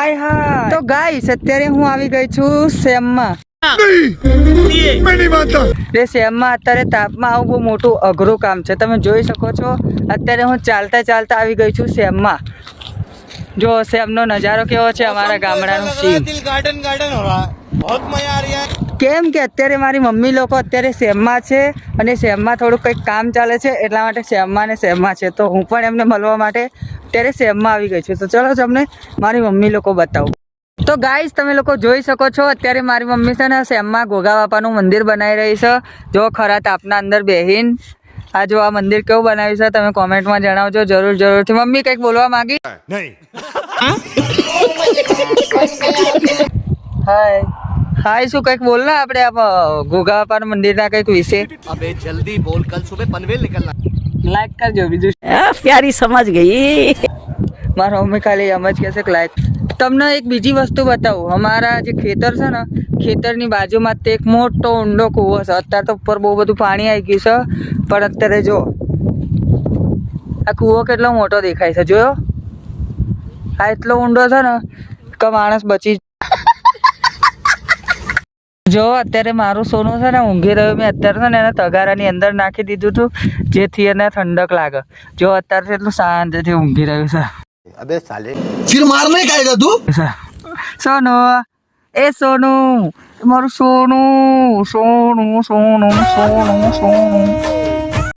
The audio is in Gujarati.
હાય હાય તો ગાઈસ અત્યારે હું આવી ગઈ છું સેમમાં સેમમાં અત્યારે તાપમાં આવું બહુ મોટું અઘરું કામ છે તમે જોઈ શકો છો અત્યારે હું ચાલતા ચાલતા આવી ગઈ છું સેમમાં જો સેમનો નજારો કેવો છે અમારા ગામડાનો સીન કેમ કે અત્યારે મારી મમ્મી લોકો અત્યારે સેમમાં છે અને સેમમાં થોડું કંઈક કામ ચાલે છે એટલા માટે સેમમાં ને સેમમાં છે તો હું પણ એમને મળવા માટે અત્યારે સેમમાં આવી ગઈ છું તો ચલો તમને મારી મમ્મી લોકો બતાવું તો ગાઈસ તમે લોકો જોઈ શકો છો અત્યારે મારી મમ્મી છે ને સેમમાં ગોગા બાપાનું મંદિર બનાવી રહી છે જો ખરા તાપના અંદર બેહીન આ જો આ મંદિર કેવું બનાવ્યું છે તમે કોમેન્ટમાં જણાવજો જરૂરથી મમ્મી કંઈક બોલવા માંગી નહીં હાય શું કંઈક બોલ ના આપણે ગોગા બાપાના મંદિરના કંઈક વિશે अबे जल्दी बोल कल सुबह पनवेल निकलना લાઈક કરજો બીજું प्यारी समझ गई મારા મમ્મી ખાલી એમ જ કહેશે કે લાઈક તમને એક બીજી વસ્તુ બતાવું અમારા જે ખેતર છે ને ખેતરની બાજુમાં તે એક મોટો ઊંડો કૂવો છે અત્યારે તો ઉપર બહુ બધું પાણી આવી ગયું છે પણ અત્યારે જો આ કૂવો કેટલો મોટો દેખાય છે જોયો આ એટલો ઊંડો છે ને કે માણસ બચી જો અત્યારે મારું સોનું છે ને ઊંઘી રહ્યું મેં અત્યારે છે ને એને તગારાની અંદર નાખી દીધું હતું જેથી એને ઠંડક લાગે જો અત્યારે એટલું શાંતિથી ઊંઘી રહ્યું છે अबे साले फिर मारने का आएगा तू સોનું એ સોનું મારું સોનું સોનું સોનું સોનું સોનું